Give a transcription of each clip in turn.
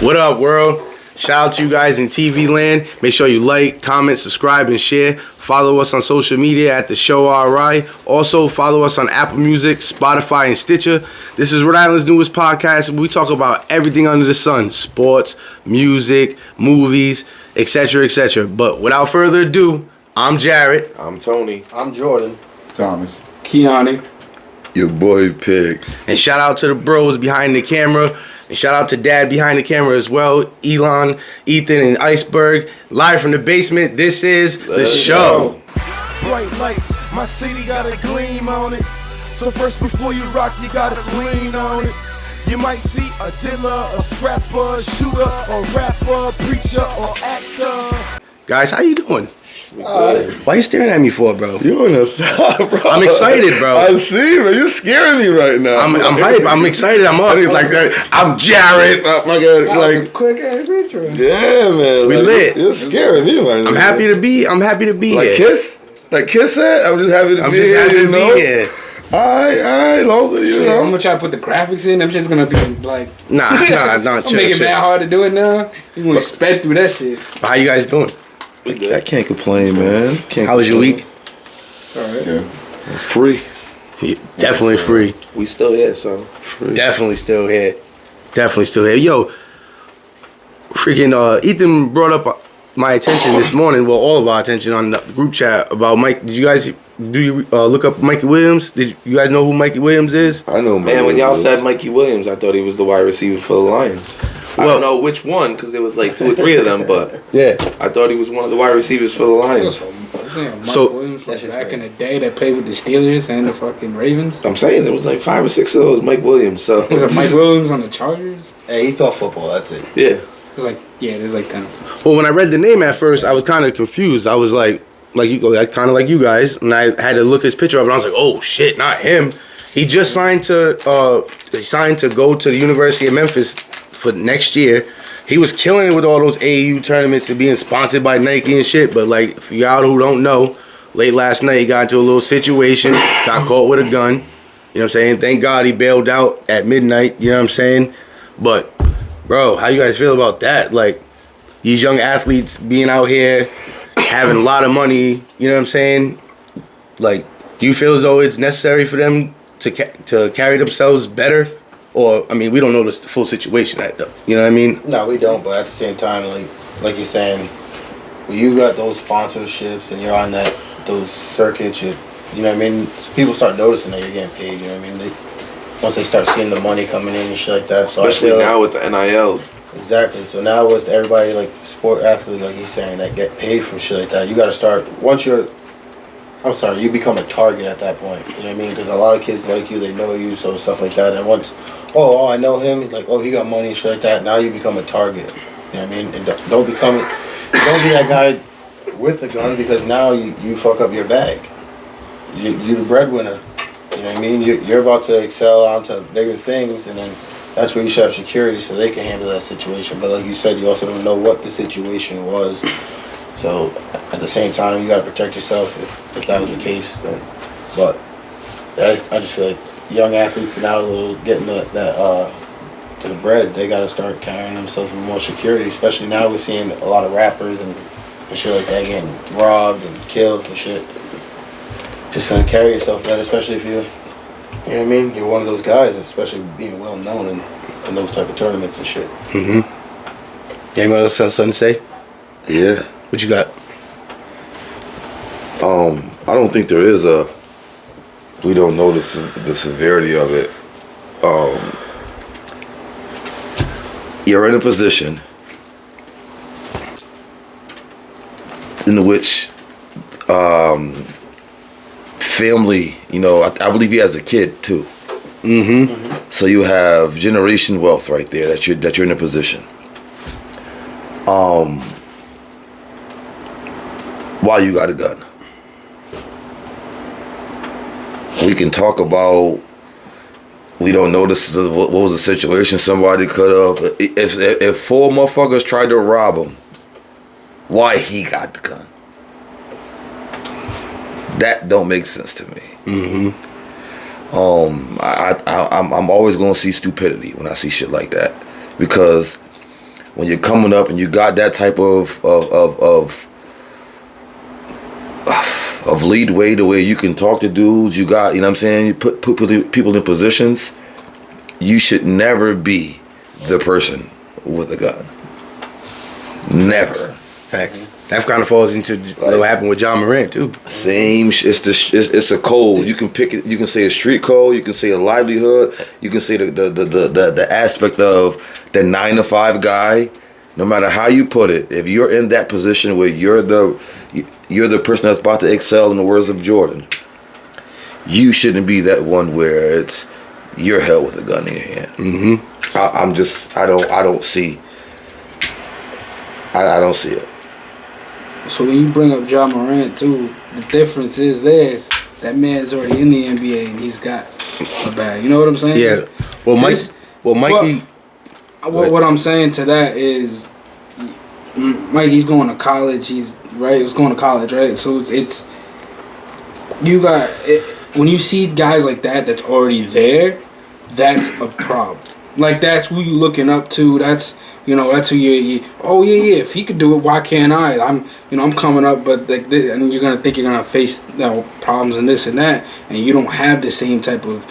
What up, world? Shout out to you guys in TV land. Make sure you like, comment, subscribe, and share. Follow us on social media at The Show RI. Also, follow us on Apple Music, Spotify, and Stitcher. This is Rhode Island's newest podcast. We talk about everything under the sun. Sports, music, movies, etc., etc. But without further ado, I'm Jared. I'm Tony. I'm Jordan. Thomas. Keanu. Your boy Pig. And shout out to the bros behind the camera. And shout out to Dad behind the camera as well. Elon, Ethan, and Iceberg. Live from the basement, this is The Show. Bright lights, my city got a gleam on it. So first before you rock, you gotta lean on it. You might see a dealer, a scrapper, a shooter, a rapper, preacher, or actor. Guys, how you doing? Why you staring at me for, bro? You on a thought, bro. I'm excited, bro. I see, bro. You're scaring me right now. I'm hype. I'm excited. I'm up. Like that. I'm Jared. My God, like Quick ass intro. yeah, man. We like, lit. You're scaring me right now. I'm happy to be Like here. Kiss? Like Kiss said? I'm just happy to I'm be just here. happy you to know? be here. Alright, long as you Shit, I'm know. gonna try to put the graphics in. Them shit's gonna be like. Nah, I'm chill, making it chill. mad hard to do it now. You gonna sped through that shit. How you guys doing? I can't complain, man. How was your week? Alright. Yeah. Free. Definitely free. We still here, so. Free. Definitely still here. Definitely still here. Yo, freaking Ethan brought up my attention this morning. Well, all of our attention on the group chat about Mike. Did you guys look up Mikey Williams? Did you guys know who Mikey Williams is? I know, Man, when y'all said Mikey Williams, I thought he was the wide receiver for the Lions. I don't know which one, because there was like 2 or 3 of them, but Yeah. I thought he was one of the wide receivers for the Lions. So So- Williams from That's just back right. in the day that played with the Steelers and the fucking Ravens. I'm saying there was like 5 or 6 of those Mike Williams, so. Was it Mike Williams on the Chargers? Hey, he thought football, that's it. Yeah. There's like 10 of them. Well, when I read the name at first, I was kind of confused. I was like kind of like you guys, and I had to look his picture up, and I was like, oh shit, not him. He just signed to go to the University of Memphis for next year. He was killing it with all those AAU tournaments and being sponsored by Nike and shit. But like, for y'all who don't know, late last night he got into a little situation, got caught with a gun. You know what I'm saying? Thank God he bailed out at midnight. You know what I'm saying? But bro, how you guys feel about that? Like, these young athletes being out here having a lot of money. You know what I'm saying? Like, do you feel as though it's necessary for them to carry themselves better? Or, I mean, we don't know the full situation though. You know what I mean? No, we don't, but at the same time, like you're saying, when you got those sponsorships and you're on those circuits, you know what I mean? People start noticing that you're getting paid, you know what I mean? Once they start seeing the money coming in and shit like that. So Especially I feel now with the NILs. Exactly. So now with everybody, like, sport athlete, like he's saying, that get paid from shit like that, you gotta start, you become a target at that point. You know what I mean? Because a lot of kids like you, they know you, so stuff like that. And once, I know him, like, he got money and shit like that, now you become a target. You know what I mean? And don't be that guy with the gun, because now you fuck up your bag. You the breadwinner. You know what I mean? You're about to excel onto bigger things, and then that's where you should have security so they can handle that situation. But like you said, you also don't know what the situation was. So at the same time, you got to protect yourself if that was the case. Then, but I just feel like young athletes now getting that to the bread, they got to start carrying themselves with more security. Especially now we're seeing a lot of rappers and shit like that getting robbed and killed for shit. Just gonna carry yourself better, especially if you know what I mean? You're one of those guys, especially being well known in those type of tournaments and shit. Mm-hmm. Anybody else have something to say? Yeah. What you got? I don't think there is we don't know the severity of it. You're in a position in which family, I believe he has a kid too. Mm-hmm. So you have generation wealth right there that you're in a position. Why you got a gun? We can talk about, we don't know what was the situation. Somebody could have, if 4 motherfuckers tried to rob him, why he got the gun? That don't make sense to me. Mm-hmm. I'm always gonna see stupidity when I see shit like that, because when you're coming up and you got that type of leadway to where you can talk to dudes, you got, you know what I'm saying, you put people in positions, you should never be the person with a gun. Never. Facts. That kind of falls into what happened with John Morant too. Same. It's a code. You can pick it. You can say a street code. You can say a livelihood. You can say the aspect of the 9-to-5 guy. No matter how you put it, if you're in that position where you're the person that's about to excel, in the words of Jordan, you shouldn't be that one where it's you're held with a gun in your hand. Mm-hmm. I don't see it. So when you bring up John Morant too, the difference is that man's already in the NBA and he's got a bag. You know what I'm saying? Yeah. Well, Mikey. What I'm saying to that is, Mikey's going to college. He's right. He was going to college, right? So it's you got it, when you see guys like that that's already there, that's a problem. Like that's who you looking up to. That's that's who you oh yeah. If he could do it, why can't I? I'm coming up, but like this, and you're gonna think you're gonna face problems and this and that, and you don't have the same type of.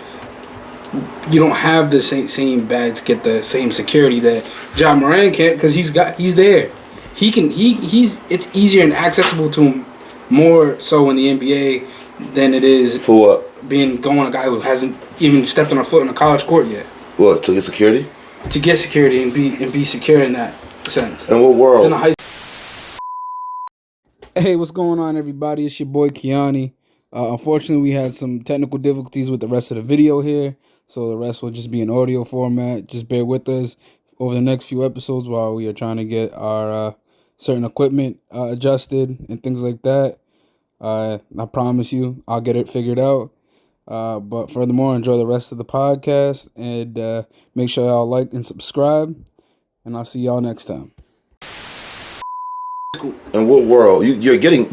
You don't have the same bag to get the same security that John Morant can, because he's there. He can it's easier and accessible to him more so in the NBA than it is For what? Being going a guy who hasn't even stepped on a foot in a college court yet. What, to get security? To get security and be secure in that sense. In what world? Hey, what's going on, everybody? It's your boy Kiani. Unfortunately, we had some technical difficulties with the rest of the video here, so the rest will just be in audio format. Just bear with us over the next few episodes while we are trying to get our certain equipment adjusted and things like that. I promise you, I'll get it figured out. But furthermore, enjoy the rest of the podcast and make sure y'all like and subscribe. And I'll see y'all next time. In what world? You're getting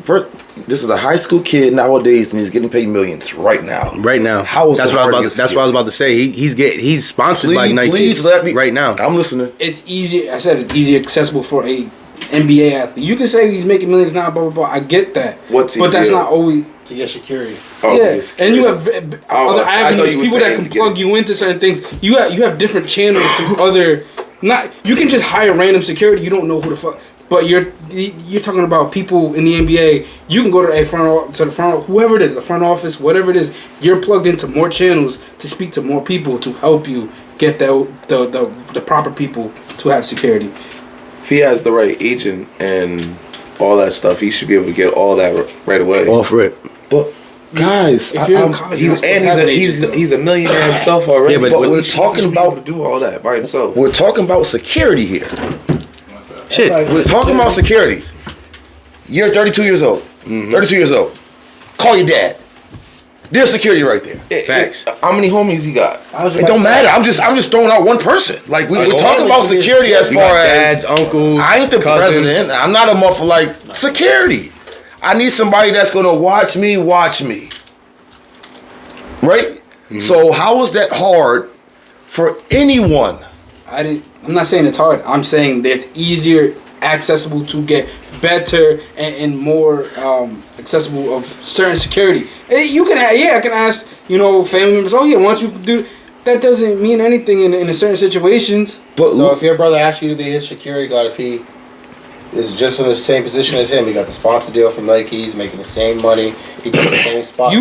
this is a high school kid nowadays, and he's getting paid millions right now. Right now. How is that's what I was about to say. He's sponsored by Nike. Please let me right now. I'm listening. It's easy. I said it's easy accessible for a NBA athlete. You can say he's making millions now, blah blah blah. I get that. But that's not always to get security. Oh, yeah, and you have other avenues, people that can plug you into certain things. You have different channels to other. Not you can just hire random security. You don't know who the fuck. But you're talking about people in the NBA. You can go to the front, whoever it is, the front office, whatever it is. You're plugged into more channels to speak to more people to help you get the proper people to have security. If he has the right agent and all that stuff, he should be able to get all that right away. Offer it. But guys, if you're in college, he's a millionaire himself already. Yeah, but we're talking about to do all that by himself. We're talking about security here. Shit, we're talking about security. You're 32 years old. 32 years old. Call your dad. There's security right there. Facts. How many homies he got? It don't matter. I'm just throwing out one person. Like we're talking about security as far as dads, uncles. I ain't the cousins. president. I'm not a muffler. Like security. I need somebody that's gonna watch me. Right. So how is that hard for anyone? I'm not saying it's hard. I'm saying that it's easier, accessible to get better and more accessible of certain security. Hey, I can ask, family members, oh yeah, why don't you do that? Doesn't mean anything in certain situations. But so if your brother asks you to be his security guard, if he is just in the same position as him, he got the sponsor deal from Nike, he's making the same money, he got the same spot. You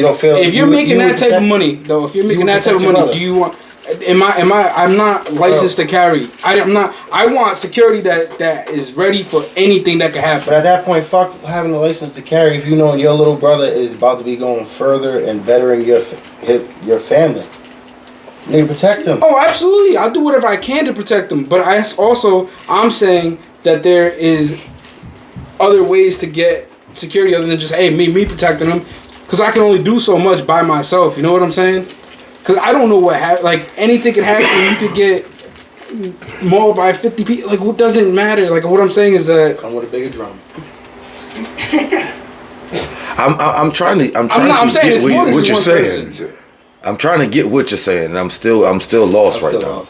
don't feel if you're making that type of money though. If you're making that type of money, do you want? I'm not licensed to carry. I want security that is ready for anything that could happen. But at that point, fuck having a license to carry if you know your little brother is about to be going further and bettering your family. You protect them. Oh, absolutely. I'll do whatever I can to protect them. But I'm saying that there is other ways to get security other than just me protecting them, because I can only do so much by myself. You know what I'm saying? Because I don't know what happened. Like, anything could happen. You could get mauled by 50 people. Like, what doesn't matter? Like, what I'm saying is that... Come with a bigger drum. I'm trying to get what you're saying. I'm trying to get what you're saying, and I'm still lost right now.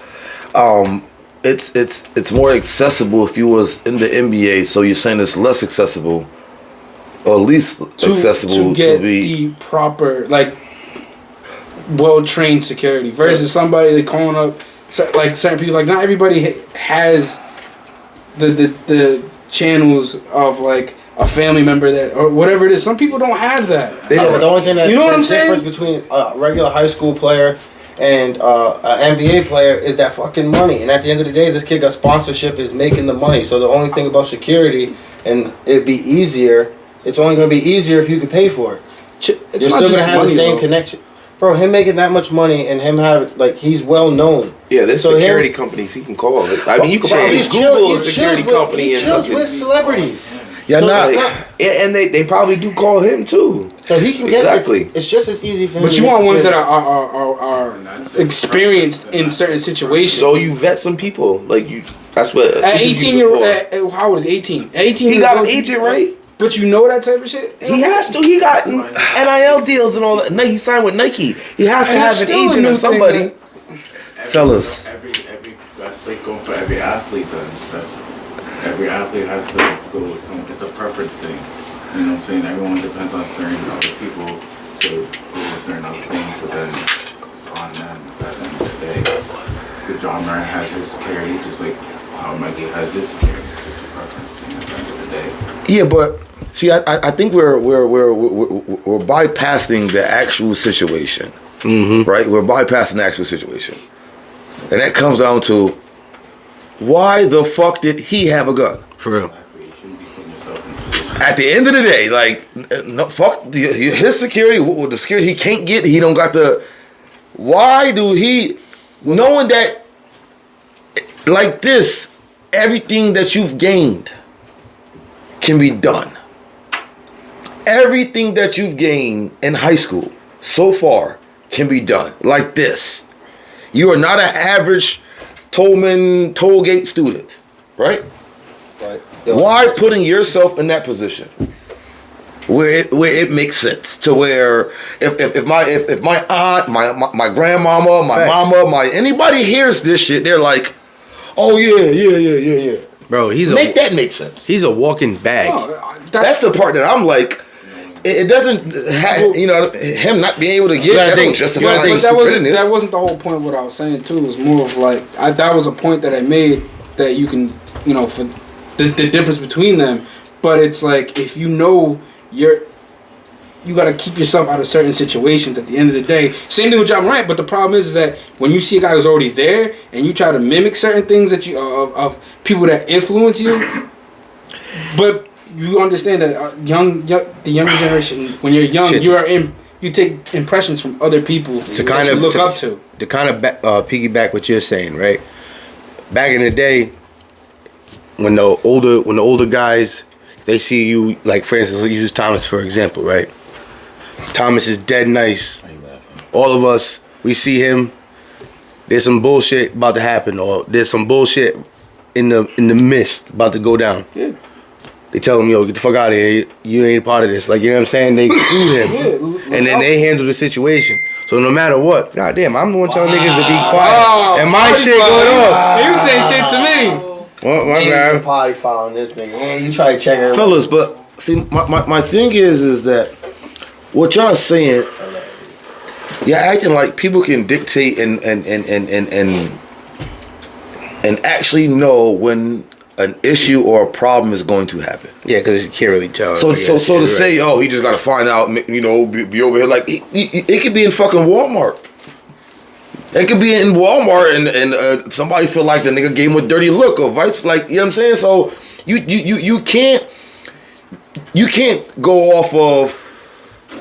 it's more accessible if you was in the NBA. So you're saying it's less accessible, or at least accessible to get be the proper like well-trained security versus somebody they calling up like certain people. Like not everybody has the channels of like a family member that or whatever it is. Some people don't have that. The only thing that You know what I'm that's saying? difference between a regular high school player and an NBA player is that fucking money. And at the end of the day, this kid got sponsorship, is making the money. So the only thing about security, and it'd be easier. It's only gonna be easier if you could pay for it. It's You're not still just gonna have money, the same though. connection. Bro, him making that much money and him have like he's well known. Yeah, there's So security him- companies he can call. I mean, you can Shit, probably he's Google a he security chills company he and chills fucking- with celebrities. Yeah, So nah. it's not- and they probably do call him too. So he can get Exactly. it's just as easy for him. But to you get want ones that security. are experienced in certain situations. So you vet some people, like you. That's what at interviews 18 are year for. old, how old is 18? At 18 He years got old, an agent, right? But you know that type of shit. He has to. He got NIL deals and all that. He signed with Nike. He has to And have that's an still a agent new or thing, somebody. man. Fellas. Every that's like going for every athlete. Then that's every athlete has to go with some. It's a preference thing. You know what I'm saying? Everyone depends on certain other people to go with certain other things, but then it's on them at the end of the day. Because John Moran has his security, just like how Mikey has his security. It's just a preference thing at the end of the day. Yeah, but see, I think we're bypassing the actual situation, right? We're bypassing the actual situation, and that comes down to why the fuck did he have a gun? For real. Exactly. You shouldn't be putting yourself in a position. At the end of the day, like, no, fuck his security. The security he can't get, he don't got the. Why do he, knowing that, like this, everything that you've gained can be done. Everything that you've gained in high school so far can be done like this. You are not an average Tollgate student, right? Right. Why putting yourself in that position where it makes sense to where if my aunt, my grandmama, my Facts. mama, anybody hears this shit, they're like, oh yeah. Bro, Make that make sense. he's a walking bag. Oh, That's the part that I'm like, it doesn't have, him not being able to get that don't justify But his that stupidness. wasn't the whole point of what I was saying too. It was more of like that was a point that I made that you can for the difference between them. But it's like if you know you got to keep yourself out of certain situations at the end of the day. Same thing with John Morant, but the problem is that when you see a guy who's already there and you try to mimic certain things that you of people that influence you, but you understand that the younger generation, when you're young, Shit. you take impressions from other people To that kind you of look up to. To kind of piggyback what you're saying, right? Back in the day, when the older guys, they see you, like for instance, let's use Thomas for example, right? Thomas is dead nice. All of us, we see him. There's some bullshit about to happen, or there's some bullshit in the mist about to go down. Yeah. They tell him, yo, get the fuck out of here. You ain't part of this. Like, you know what I'm saying? They exclude him. And then they handle the situation. So no matter what, goddamn, I'm the one telling niggas to be quiet. And my shit going on. You saying shit to me. Well, my He's bad. potty following this nigga. Man, you try to check her. Fellas, but see, my thing is that what y'all saying, you're acting like people can dictate and actually know when an issue or a problem is going to happen. Yeah, because you can't really tell. So I guess. to You're say, right. oh, he just got to find out, be over here, like it could be in fucking Walmart. It could be in Walmart and somebody feel like the nigga gave him a dirty look or vice, like, you know what I'm saying? So you can't go off of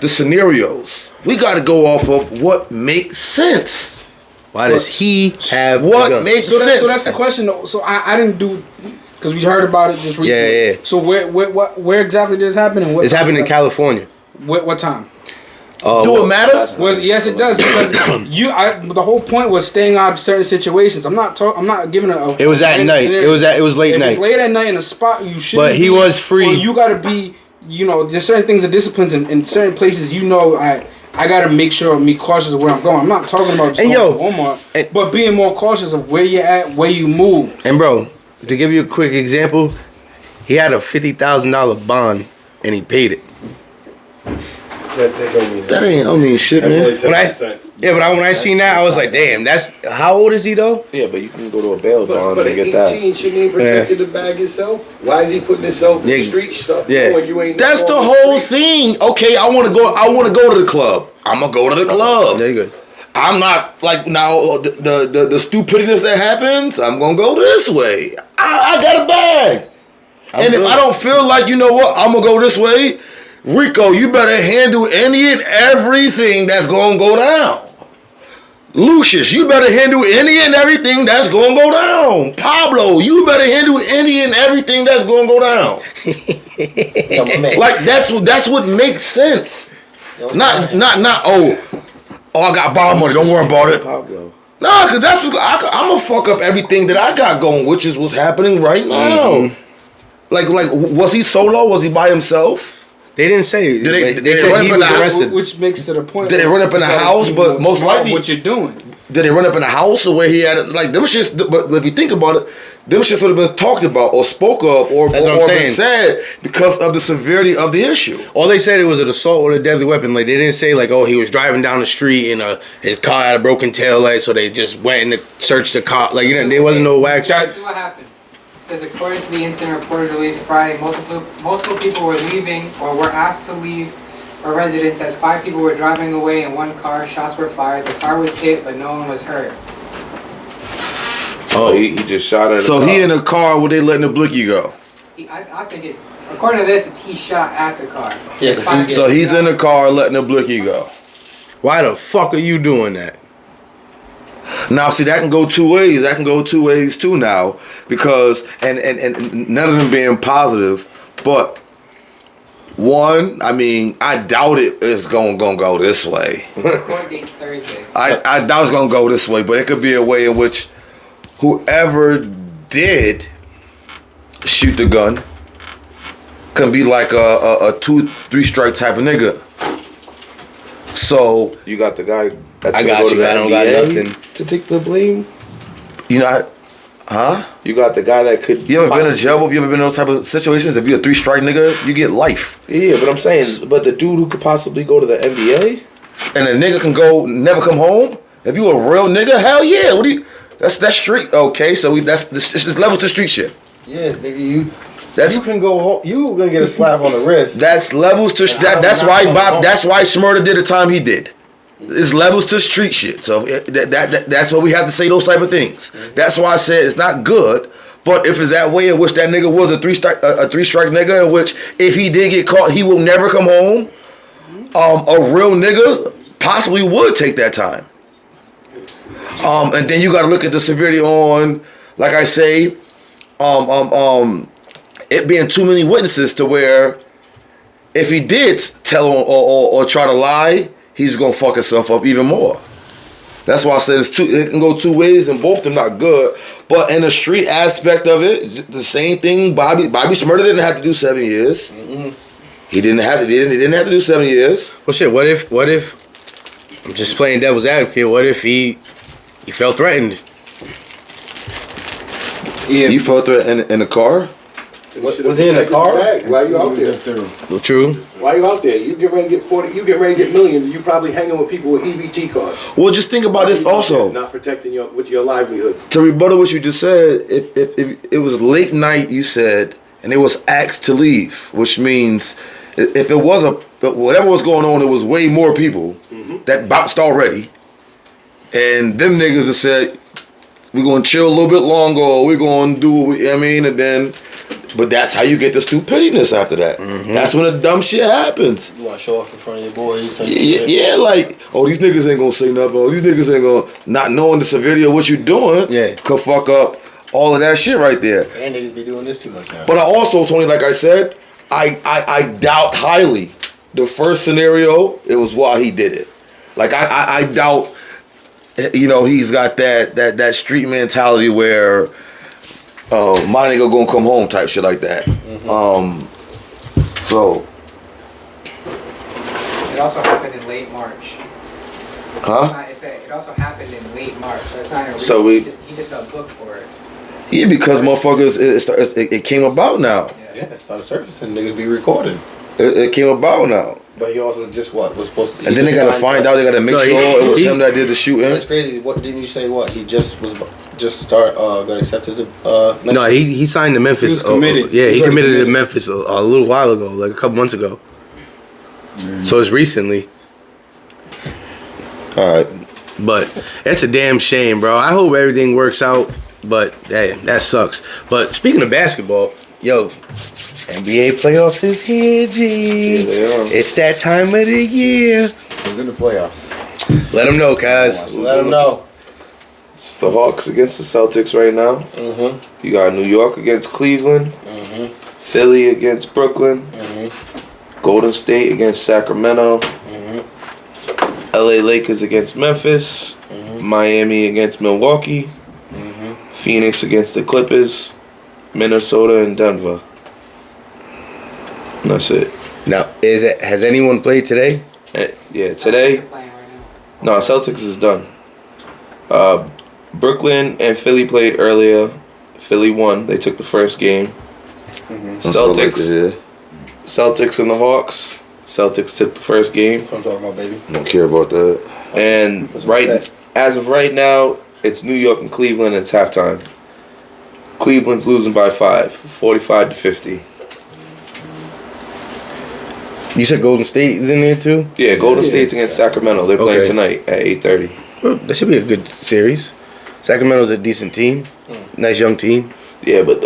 the scenarios. We got to go off of what makes sense. Why does he have What the gun? makes So sense? that's the question though. So I didn't do because we heard about it just recently. Yeah. So where exactly did this happen and what? This happened in California. What time? Do it matter? Yes, it does because the whole point was staying out of certain situations. I'm not giving a. It was at night. It was late if night. It's late at night in a spot you should. But he was free. Well, you gotta be. There's certain things, the disciplines in certain places. I gotta make sure I'm cautious of where I'm going. I'm not talking about just And going yo, to Walmart, and- but being more cautious of where you're at, where you move. And bro, to give you a quick example, he had a $50,000 bond and he paid it. That ain't, I don't mean shit, man. When I seen that, I was like, damn, that's how old is he though? Yeah, but you can go to a bail bond But and at get that. 18, shouldn't he protected the bag himself? Why is he putting himself in Yeah. street stuff Yeah. when you ain't That's never the on whole street? thing. Okay, I want to go to the club. I'm gonna go to the club. There you go. I'm not like now the stupidness that happens. I'm gonna go this way. I got a bag, and if I don't feel like, you know what, I'm gonna go this way. Rico, you better handle any and everything that's gonna go down. Lucius, you better handle any and everything that's gonna go down. Pablo, you better handle any and everything that's gonna go down. Like that's what makes sense. Not oh I got bomb money. Don't worry about it. Pablo. Nah, cause that's what I'm gonna fuck up everything that I got going, which is what's happening right now. Like was he solo? Was he by himself? They didn't say. Did they said run he up in was the house? arrested. Which makes to the point. Did they run up in the you gotta house? be But more most smart likely- what you're doing. Did they run up in the house or where he had it? Like them shits? But if you think about it, them shits would have been talked about or spoke up or That's what I'm been saying. said because of the severity of the issue. All they said it was an assault with a deadly weapon. Like they didn't say like, oh, he was driving down the street and his car had a broken tail light, so they just went and searched the car. Like there wasn't no whack. This is what happened. It says according to the incident reported released Friday, multiple people were leaving or were asked to leave a residence as 5 people were driving away in one car. Shots were fired. The car was hit, but no one was hurt. Oh, he just shot her. So he in the car where they letting the blicky go. I think it. According to this, it's he shot at the car. Yeah, 'cause he's So he's in the car letting the blicky go. Why the fuck are you doing that? Now, see, that can go two ways. That can go two ways too now, because and none of them being positive, but one, I mean, I doubt it's gonna go this way. Court date's Thursday. I doubt it's gonna go this way, but it could be a way in which whoever did shoot the gun can be like a 2-3 strike type of nigga. So You got the guy that's I gonna got go to you. the I don't got NBA nothing. to take the blame. you know, huh? You got the guy that could. You ever been in possibly- jail? Have you ever been in those type of situations? If you're a 3-strike nigga, you get life. Yeah, but I'm saying, but the dude who could possibly go to the NBA. And a nigga can go never come home. If you a real nigga, hell yeah. What do you? That's street. Okay, so that's levels to street shit. Yeah, nigga, you That's can go home. You gonna get a slap on the wrist. that's levels to that's I'm why not Bob. going That's why Smurda did the time he did. It's levels to street shit. So that's why we have to say those type of things. That's why I said it's not good. But if it's that way in which that nigga was a 3-strike nigga, in which if he did get caught, he will never come home. A real nigga possibly would take that time. And then you got to look at the severity on, like I say, it being too many witnesses to where if he did tell or try to lie, he's gonna fuck himself up even more. That's why I said it can go two ways, and both of them not good. But in the street aspect of it, the same thing. Bobby Smurda didn't have to do 7 years. He didn't have to do 7 years. Well, shit. What if? I'm just playing devil's advocate. What if he felt threatened? Yeah. You felt it in the car. Was he in the car? Why you out there? Well, true. Why you out there? You get ready to get 40. You get ready to get millions. And you probably hanging with people with EBT cards. Well, just think about this also. Not protecting your livelihood. To rebuttal what you just said, if it was late night, you said, and it was asked to leave, which means if it was whatever was going on, it was way more people that bounced already, and them niggas have said, we're gonna chill a little bit longer, or we're gonna do what I mean, and then, but that's how you get the stupidness after that. That's when the dumb shit happens. You wanna show off in front of your boys? Yeah, like, oh, these niggas ain't gonna say nothing. Oh, these niggas ain't gonna, not knowing the severity of what you're doing, could fuck up all of that shit right there. And niggas be doing this too much now. But I also, Tony, like I said, I doubt highly the first scenario, it was why he did it. Like, I doubt, you know, he's got that street mentality where my nigga gonna come home type shit like that. So It also happened in late March. Huh? It also happened in late March. That's not a reason. So we- He just got booked for it. Yeah, because motherfuckers, it came about now. Yeah, it started surfacing. Niggas be recording. It came about now. But he also just was supposed to. And then they gotta find out. They gotta make No, sure it was he- him that did the shooting. That's crazy. What didn't you say? What he just got accepted to? No, he signed to Memphis. He was committed. Yeah, He he was already committed to committed. Memphis a little while ago, like a couple months ago. So it's recently. All right. But it's a damn shame, bro. I hope everything works out. But hey, that sucks. But speaking of basketball, yo, NBA playoffs is here, G. Yeah, they are. It's that time of the year. Who's in the playoffs? Let them know, guys. Let him know. It's the Hawks against the Celtics right now. Mm-hmm. You got New York against Cleveland. Mm-hmm. Philly against Brooklyn. Mm-hmm. Golden State against Sacramento. Mm-hmm. LA Lakers against Memphis. Mm-hmm. Miami against Milwaukee. Mm-hmm. Phoenix against the Clippers. Minnesota and Denver. And that's it. Now, has anyone played today? Yeah, today. They're playing right now. No, Celtics is done. Brooklyn and Philly played earlier. Philly won. They took the first game. That's what I like to Celtics. hear. Celtics and the Hawks. Celtics took the first game. That's what I'm talking about, baby. Don't care about that. And What's right that? as of right now, it's New York and Cleveland. It's halftime. Cleveland's losing by 5, 45-50. You said Golden State is in there too? Yeah, Golden State's against Sacramento. They're playing Okay. tonight at 8:30. Well, that should be a good series. Sacramento's a decent team. Nice young team. Yeah, but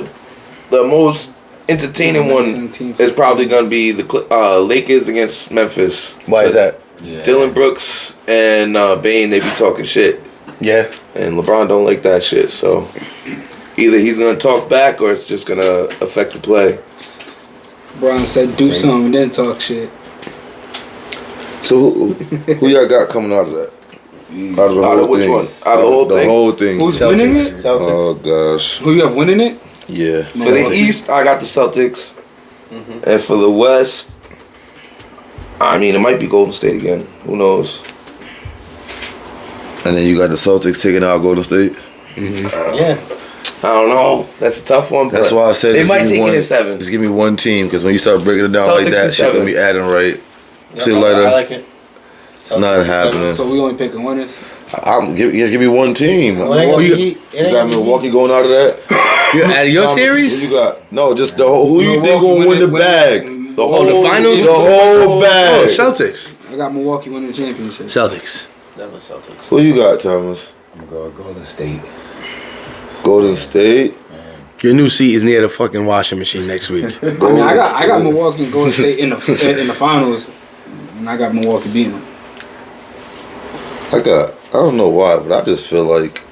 the most entertaining one is probably gonna be the Lakers against Memphis. Why is that? Dylan Brooks and Bane, they be talking shit, Yeah. and LeBron don't like that shit. So either he's gonna talk back or it's just gonna affect the play. Brian said do something, then talk shit. So who y'all got coming out of that? Out of the Out whole of which thing. one? Out of the whole The thing? whole thing. Who's Celtics. winning it? Celtics. Oh gosh. Who you have winning it? Yeah. For the East, I got the Celtics, and for the West, I mean it might be Golden State again. Who knows? And then you got the Celtics taking out Golden State. Yeah. I don't know. That's a tough one. That's but why I said they just might give me take one, it in 7. Just give me one team, because when you start breaking it down like Celtics that, in shit gonna 7. be adding right. See you I later. like it. Not happening. So we only picking winners. Give me one team. Well, it ain't gonna you- be Heat. It You ain't got gonna be Milwaukee Heat. going out of that. Out of your Who series? you got? No, just the whole. Who you think Milwaukee gonna win the winning- bag? The Oh, whole the finals? The whole Oh, bag. Celtics. I got Milwaukee winning the championship. Celtics. Definitely Celtics. Who you got, Thomas? I'm gonna go Golden State. Golden State. Your new seat is near the fucking washing machine next week. I mean, I got Milwaukee and Golden State in the finals, and I got Milwaukee beating them. I don't know why, but I just feel like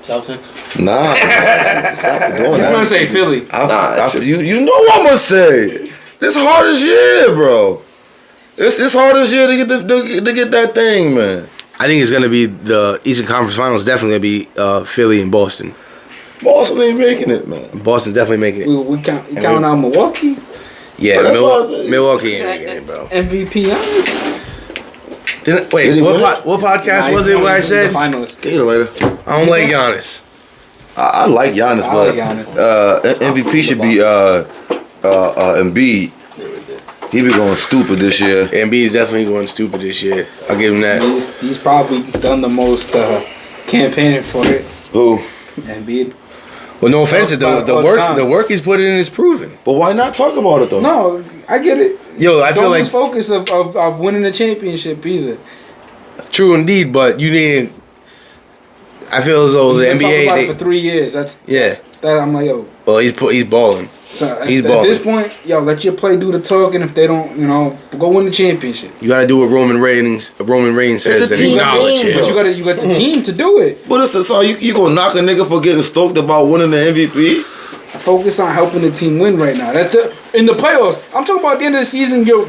Celtics. nah. Stop doing He's gonna that. say Philly. You know what I'm gonna say. This hardest year, bro. It's hardest year to get that thing, man. I think it's gonna be the Eastern Conference Finals. Definitely gonna be Philly and Boston. Boston ain't making it, man. Boston's definitely making it. We count out Milwaukee. Yeah, But that's why- Milwaukee ain't making it, bro. MVP honest. Wait, Did he win what podcast was it where I said the finalist? Get it later. I don't like Giannis? I like Giannis, I but like Giannis. MVP should be Embiid. He be going stupid this year. Embiid's definitely going stupid this year. I'll give him that. He's probably done the most campaigning for it. Who? Embiid. Well, no offense, the work he's put in is proven. But why not talk about it though? No, I get it. Yo, I feel Don't like lose focus of winning the championship either. true indeed, but you didn't. I feel as though He's the been talking about it for NBA. 3 years. That I'm like, yo. Well, he's balling. So He's at balling. this point, yo, let your play do the talking. If they don't, go win the championship. You got to do what Roman Reigns says It's a and team acknowledge game, it. But you got the team to do it. But it's so you gonna knock a nigga for getting stoked about winning the MVP? Focus on helping the team win right now. That's in the playoffs. I'm talking about at the end of the season. You're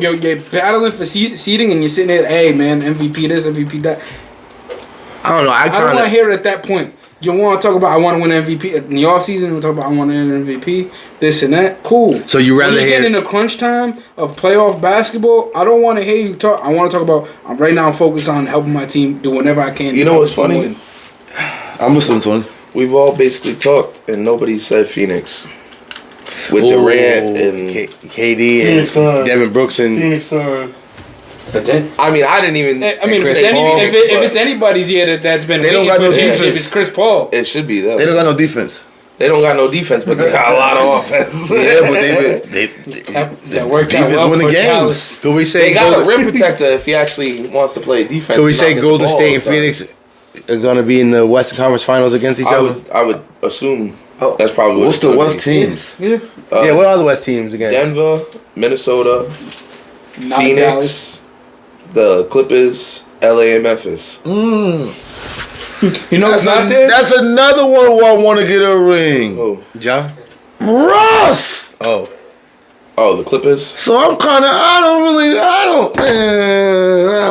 battling for seeding, and you're sitting there. Hey man, MVP this, MVP that. I don't know. I don't want to hear it at that point. You want to talk about I want to win MVP in the offseason? We talk about I want to win MVP, this and that. Cool. So you rather when you hear get in the crunch time of playoff basketball, I don't want to hear you talk. I want to talk about right now. I'm focused on helping my team do whatever I can. You to know help what's the team funny? win. I'm listening to him. We've all basically talked, and nobody said Phoenix. With Durant and KD and Devin Brooks and But then, I mean, I didn't even. I mean, say Phoenix, if but it's anybody's year that's been They don't waiting got no for a championship, defense. it's Chris Paul. it should be them. They don't got no defense. They don't got no defense, but they got a lot of offense. Yeah, but they That worked out defense well win the for games. Dallas. could we say They got a Golden, rim protector if he actually wants to play defense. could we and say not get the Golden ball State all and the time. Phoenix are gonna be in the Western Conference Finals against each other? I would assume that's probably what What's it's the gonna West be. teams? Yeah. Yeah, what are the West teams again? Denver, Minnesota, Not Phoenix, Dallas. the Clippers, LA, and Memphis. You know what's not there? That's another one who I want to get a ring. Oh, John? Russ. Oh. oh, the Clippers. So I'm kind of. I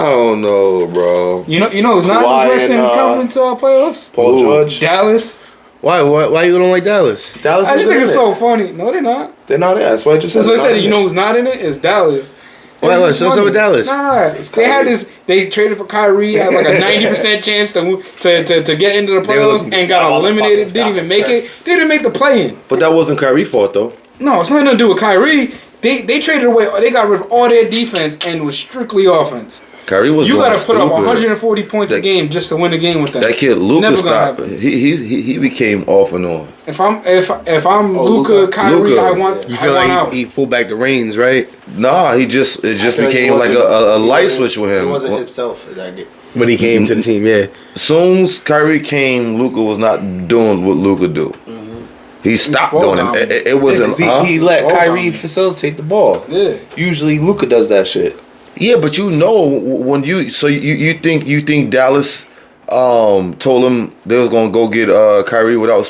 don't know, bro. You know who's not in Kawhi the Western and, Conference playoffs? Paul Ooh. George. Dallas. Why you don't like Dallas? Dallas I is just think in it's it. so funny. No, they're not. They're not there. That's why I just said. As I they're said, not you in know it. who's not in it? It's Dallas. Why, This what, is so what's up funny. with Dallas? Nah, they had this. They traded for Kyrie, had like a 90% chance to get into the They were playoffs, looking- and got eliminated. motherfuckers Didn't got even make it. Didn't make the play-in. But that wasn't Kyrie's fault though. No, it's nothing to do with Kyrie. They traded away. They got rid of all their defense and was strictly offense. Kyrie was. You going got to put up stupid. 140 points a That- game just to win a game with them. That kid Luka Never gonna stopped. happen. He became off and on. If I'm Oh, Luka, Luka. Kyrie, Luka. I want. You I feel want like out. he pulled back the reins, right? Nah, it just feel like became he like wasn't- a he light wasn't- switch with He him. wasn't himself in that game. When he came to the team, yeah. Soon as Kyrie came, Luka was not doing what Luka do. He stopped ball doing dominant. it. It wasn't. He let Ball Kyrie dominant. facilitate the ball. Yeah. Usually Luka does that shit. Yeah, but you know when you think Dallas told him they was gonna go get Kyrie without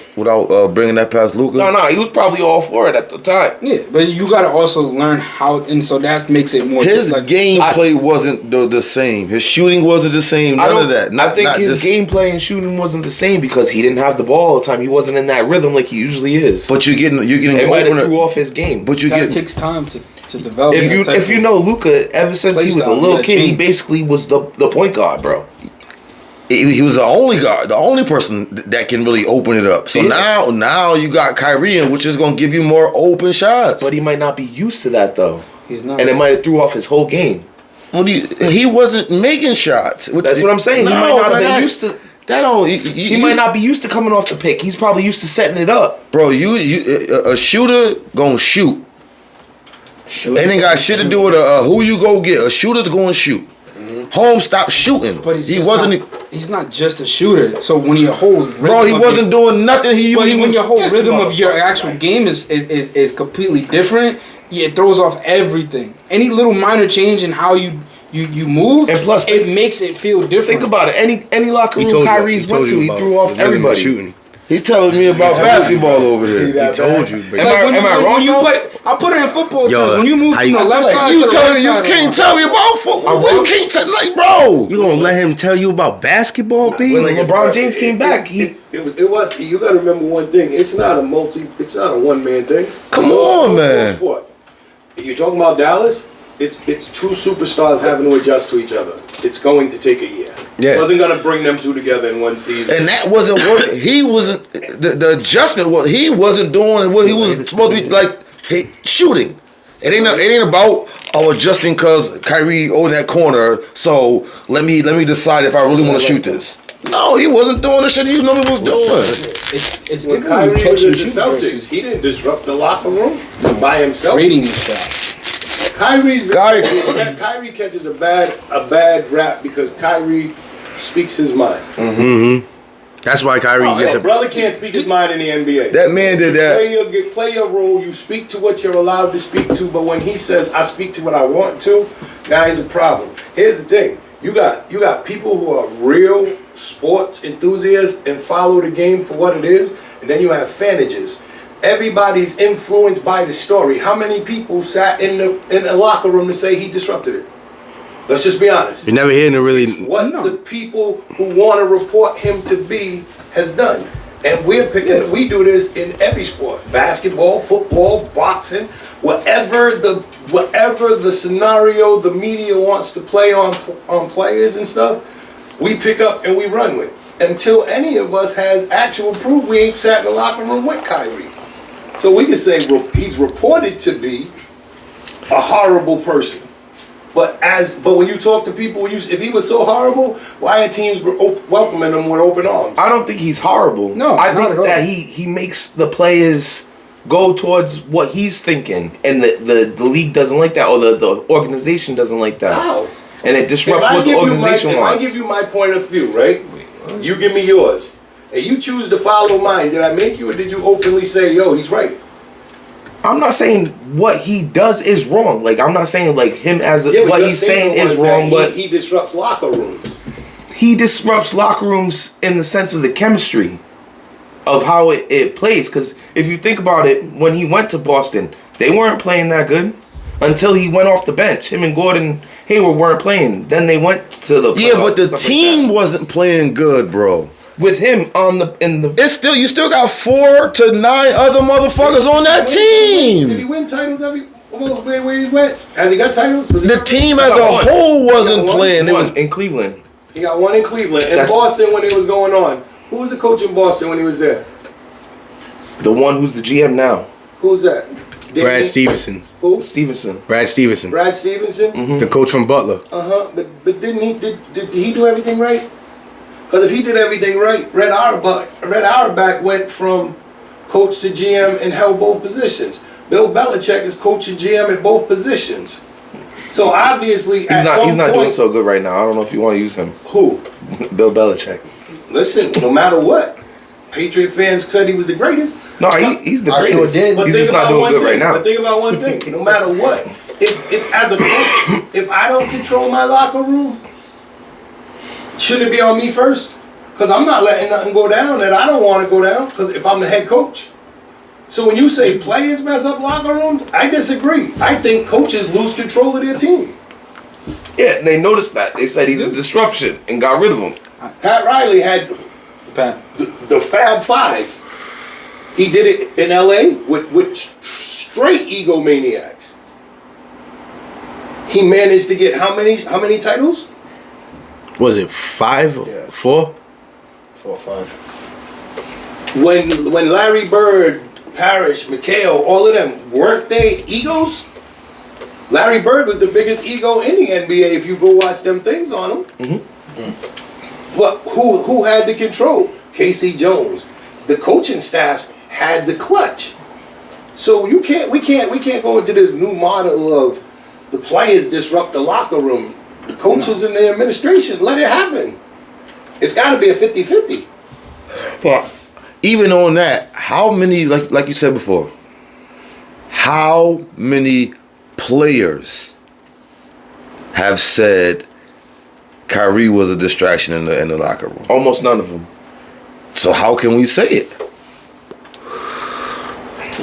bringing that past Luka. No, he was probably all for it at the time. Yeah, but you got to also learn how, and so that makes it more. His like, gameplay wasn't the same. His shooting wasn't the same. None of that. I think his gameplay and shooting wasn't the same because he didn't have the ball all the time. He wasn't in that rhythm like he usually is. But you're getting it might have opener. threw off his game. But you that get takes time to develop. If you know Luka, ever since he was a Playstyle, little yeah, kid, he change. basically was the point guard, bro. he was the only guy, the only person that can really open it up. So Yeah. now you got Kyrie in, which is gonna give you more open shots. But he might not be used to that though, he's not, and it might have threw off his whole game. Well, he wasn't making shots. That's what I'm saying. He might not have been used to. That don't. He might not be used to coming off the pick. He's probably used to setting it up. Bro, a shooter gonna shoot. It ain't got shit to do with who you go get. A shooter's gonna shoot. Holmes stopped shooting. but He wasn't. He's not just a shooter. So when your whole rhythm Bro, he of wasn't doing nothing. But He when was, your whole Yes, rhythm of your motherfucker. actual game is completely different, yeah, it throws off everything. Any little minor change in how you move, And plus, it makes it feel different. Think about it. Any locker He room told you- Kyrie's he told went you to, he about threw off the rhythm of everybody. shooting. he telling me about basketball over here. He told you, bro. Am I wrong, when you though? play, I put it in football Yo, terms. When you move how from you- the left like, side You to the telling right me you side, can't tell me about football? You can't tell, like, bro. You gonna let him tell you about basketball, B? When LeBron James came back, It was. You got to remember one thing. It's not a one man thing. Come on, man. Sport. You're talking about Dallas. It's two superstars having to adjust to each other. It's going to take a year. Yeah. It wasn't going to bring them two together in one season. And that wasn't working. He wasn't. The adjustment was he wasn't doing what he was supposed to be like. Shooting. It ain't about adjusting because Kyrie on that corner. So let me decide if I really want to shoot this. No, he wasn't doing the shit he normally was doing. it's when different when Kyrie you was catch in and the shoot Celtics, versus he didn't disrupt the locker room by himself. rating his shot. Kyrie catches a bad rap because Kyrie speaks his mind. That's why Kyrie gets A a. brother can't speak his mind in the NBA. That man did that. Play your role. You speak to what you're allowed to speak to. But when he says, "I speak to what I want to," now he's a problem. Here's the thing: you got people who are real sports enthusiasts and follow the game for what it is, and then you have fanages. Everybody's influenced by the story. How many people sat in the locker room to say he disrupted it? Let's just be honest. You're never hearing it really. What the people who want to report him to be has done. And we're picking, we do this in every sport. Basketball, football, boxing, whatever the scenario the media wants to play on players and stuff, we pick up and we run with. Until any of us has actual proof, we ain't sat in the locker room with Kyrie. So we can say he's reported to be a horrible person. But when you talk to people, if he was so horrible, why are teams welcoming him with open arms? I don't think he's horrible. No, I not think at all. that he makes the players go towards what he's thinking, and the league doesn't like that, or the organization doesn't like that. How? And it disrupts what the organization If wants. I give you my point of view, right? You give me yours, and you choose to follow mine. Did I make you, or did you openly say, "Yo, he's right"? I'm not saying what he does is wrong. Like, I'm not saying like him as Yeah, but what your he's saying statement is was that wrong, but he disrupts locker rooms. he disrupts locker rooms in the sense of the chemistry of how it plays. Because if you think about it, when he went to Boston, they weren't playing that good until he went off the bench. Him and Gordon Hayward weren't playing. Then they went to the Yeah, but playoffs the and stuff like team that. wasn't playing good, bro. With him on the It's still you still got 4 to 9 other motherfuckers on that Did he team. win titles almost where he went? Has he got titles? The team as a whole wasn't playing. It was in Cleveland. He got one in Cleveland. In That's- Boston when it was going on. Who was the coach in Boston when he was there? The one who's the GM now, Who's that? Brad Stevenson. Who? Stevenson. Brad Stevenson. Brad Stevenson? The coach from Butler. But didn't he did he do everything right? Because if he did everything right, Red Auerbach went from coach to GM and held both positions. Bill Belichick is coach and GM at both positions. So obviously, He's not doing so good right now. I don't know if you want to use him. Who? Bill Belichick. Listen, no matter what, Patriot fans said he was the greatest. No, he's the I sure greatest. did. But He's think just not about doing one good thing. right now. But think about one thing. No matter what, if as a coach, if I don't control my locker room, shouldn't it be on me first? Because I'm not letting nothing go down that I don't want to go down. Because if I'm the head coach. So when you say players mess up locker rooms, I disagree. I think coaches lose control of their team. Yeah, they noticed that. They said he's a disruption and got rid of him. Pat Riley had Pat. the Fab Five. He did it in LA with straight egomaniacs. He managed to get how many titles? Was it 5? Yeah. 4? 4 or 5. When Larry Bird, Parrish, McHale, all of them, weren't they egos? Larry Bird was the biggest ego in the NBA if you go watch them things on him. But who had the control? Casey Jones. The coaching staffs had the clutch. So we can't go into this new model of the players disrupt the locker room. The coaches and the administration, let it happen. It's got to be a 50-50. Well, even on that, how many like you said before? How many players have said Kyrie was a distraction in the locker room? Almost none of them. So how can we say it?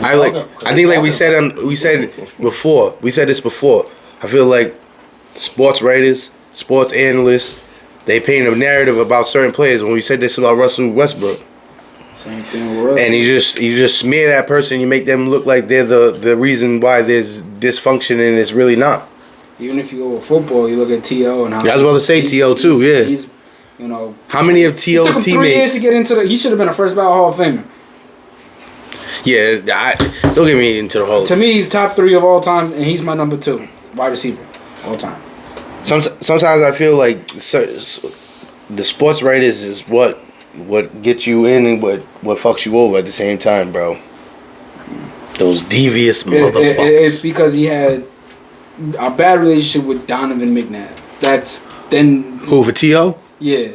I think like we said before. We said this before. I feel like sports writers, sports analysts, they paint a narrative about certain players. When we said this about Russell Westbrook, Same thing with Russell. and you just smear that person, you make them look like they're the reason why there's dysfunction, and it's really not. Even if you go with football, you look at T.O. and how Yeah, I was about to say T.O. too, yeah. He's, you know, How many of it T.O.'s took him 3 years teammates? to get into the. He should have been a first ballot Hall of Famer. Yeah, don't get me into the whole. To me, he's top 3 of all time, and he's my number 2 wide receiver all time. Sometimes I feel like the sports writers is what gets you in and what fucks you over at the same time, bro. Those devious motherfuckers. It's because he had a bad relationship with Donovan McNabb. That's then Who for T.O.? yeah,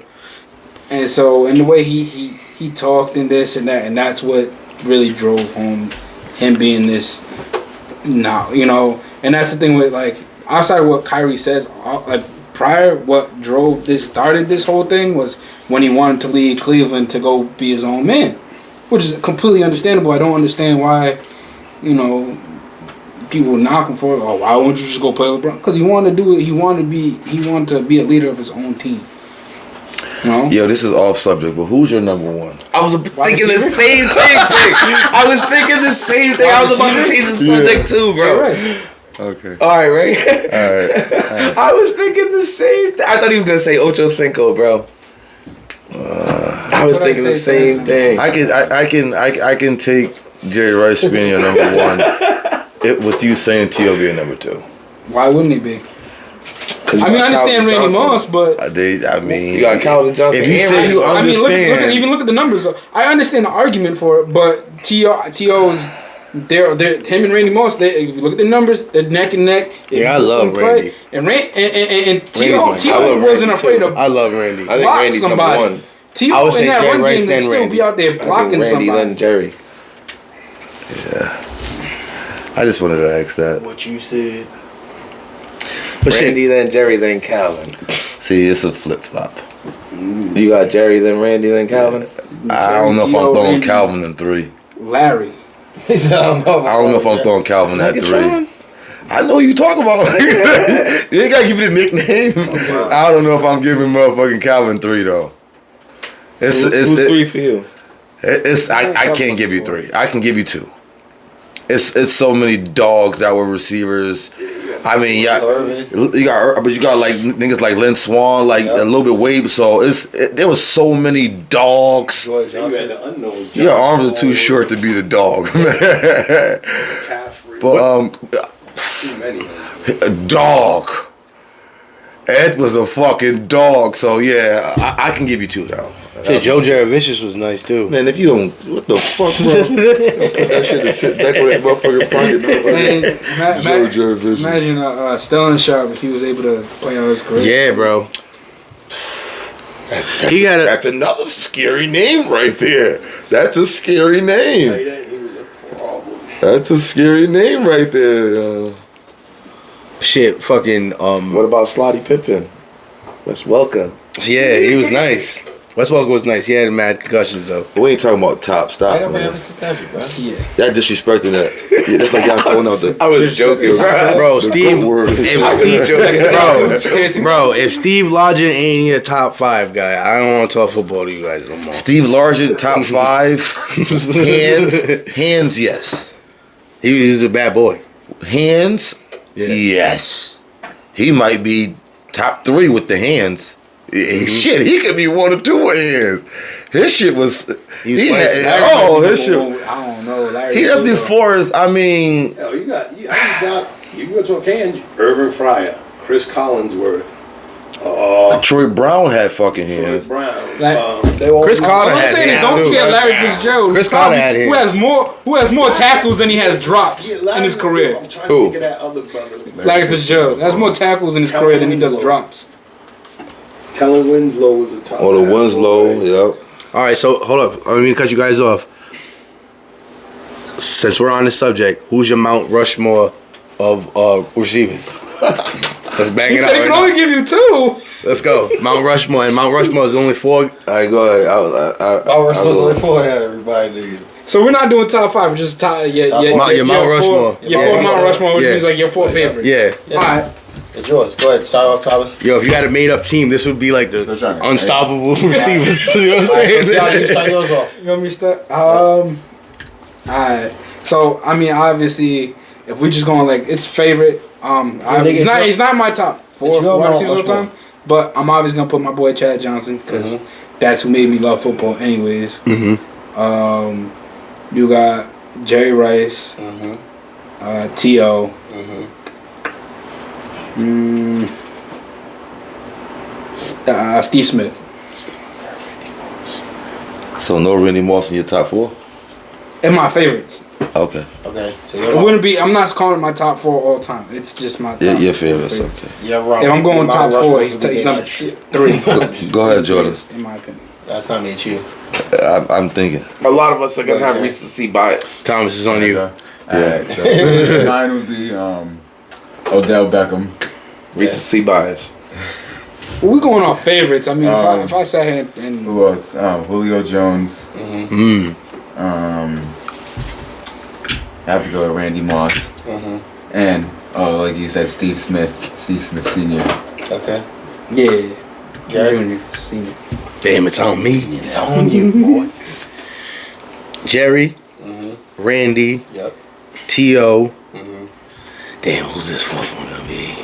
and so in the way he talked and this and that, and that's what really drove home him being this now, you know. And that's the thing with, like, outside of what Kyrie says, like prior, what started this whole thing was when he wanted to leave Cleveland to go be his own man, which is completely understandable. I don't understand why, you know, people knock him for, oh, why wouldn't you just go play with LeBron? Because he wanted to do it. He wanted to be a leader of his own team. You know? Yo, this is off subject, but who's your number one? I was thinking the same thing. I was thinking the same thing. I was about to change the subject too, bro. Okay. All right, Ray. All right. I was thinking the same thing. I thought he was gonna say Ocho Cinco, bro. I was thinking the same thing. I can take Jerry Rice being your number one. With you saying T.O. being number two. Why wouldn't he be? I mean, I understand Randy Moss, but I mean, you got Calvin Johnson. If you say you understand, I mean, look at the numbers. Though. I understand the argument for it, but T.O.'s they're him and Randy Moss. If you look at the numbers, they're neck and neck. Yeah, I love Randy. And T.O. wasn't afraid of. I love Randy. I think Randy's somebody. number one. T.O. in that run game would still be out there blocking Randy, somebody. then Jerry. Yeah. I just wanted to ask that. What you said. But Randy, then Jerry, then Calvin. See, it's a flip flop. You got Jerry, then Randy, then Calvin. I don't know if I'm throwing Calvin in 3. Larry. He said, I don't know if I'm throwing Calvin at 3. I know you talk about him. You ain't gotta give it a nickname. I don't know if I'm giving motherfucking Calvin 3 though. Who's 3 for you? I can't give you 3. I can give you 2. It's so many dogs that were receivers. I mean, you got like niggas like Lynn Swan, like a little bit Wade. So there was so many dogs. You had the unknowns. Your arms are too short to be the dog, man. But too many. a dog. Ed was a fucking dog. So yeah, I can give you 2 though. Shit, Joe Jaravicious was nice too. Man, if you don't, what the fuck, bro? Put that shit to sit back with that motherfucking pocket. Imagine Stellan Sharp if he was able to play out his career. Yeah, bro. That's another scary name right there. That's a scary name. He was a problem. That's a scary name right there. Shit, fucking. What about Slotty Pippen? Wes Welker. Yeah, he was nice. Wes Welker was nice. He had mad concussions though. We ain't talking about top stop, man. Yeah. That disrespecting that. Yeah, that's like y'all throwing out the. I was joking, Bro, if Steve Largent ain't your top 5 guy, I don't want to talk football to you guys no more. Steve Largent, top 5. Hands, yes. He was a bad boy. Hands, yes. He might be top 3 with the hands. Shit, he could be 1 or 2 with hands. His shit was. His shit. I don't know. Larry He just before his. I mean. Hell, you go to a can. Irvin Fryer, Chris Collinsworth, Troy Brown had fucking hands. Brown. Chris Carter had hands. Don't forget Larry Fitzgerald. Chris Carter had hands. Who has more tackles than he has drops in his career? I'm trying to think of that other brother. Larry Fitzgerald has more tackles in his career than he does drops. Kellen Winslow was a top. Oh, the Winslow, yep. All right, so hold up. I mean, cut you guys off. Since we're on the subject, who's your Mount Rushmore of receivers? Let's bang He it said out. he can Right only now. give you 2. Let's go. Mount Rushmore, and Mount Rushmore is only 4. All right, go ahead. We're supposed to look forward at everybody, nigga. So we're not doing top 5. We're just top. Your Mount Rushmore. Your 4 Mount Rushmore, which Yeah. means like your 4 favorite. Yeah. All right. It's yours. Go ahead. Start off, Thomas. Yo, if you had a made up team, this would be like the unstoppable receivers. You know what I'm saying? Y'all can start yours off. You want me to start? Alright. So I mean, obviously, if we just going like it's favorite, it's not my top 4 wide receivers all the time. But I'm obviously gonna put my boy Chad Johnson because that's who made me love football, anyways. You got Jerry Rice, T.O. Steve Smith. So no Randy Moss in your top 4? And my favorites. Okay. Okay. So It wouldn't be. I'm not calling it my top 4 all time. It's just my top. Your favorites, okay. Yeah, wrong. If I'm going top 4, he's Rushmore's number shit. 3. Go ahead, Jordan. In my opinion. That's not me, it's you. I'm thinking. A lot of us are gonna have recency bias. Thomas is on you. Alright, so mine would be Odell Beckham. Recency bias. Well, we're going off favorites. I mean, if I sat here and Who else? Julio Jones. I have to go with Randy Moss. And like you said, Steve Smith Senior. Okay. Yeah. Jerry? Junior, senior. Damn, it's on me. It's on you, boy. Jerry, Randy, Yep. T.O. Damn, who's this fourth one gonna be?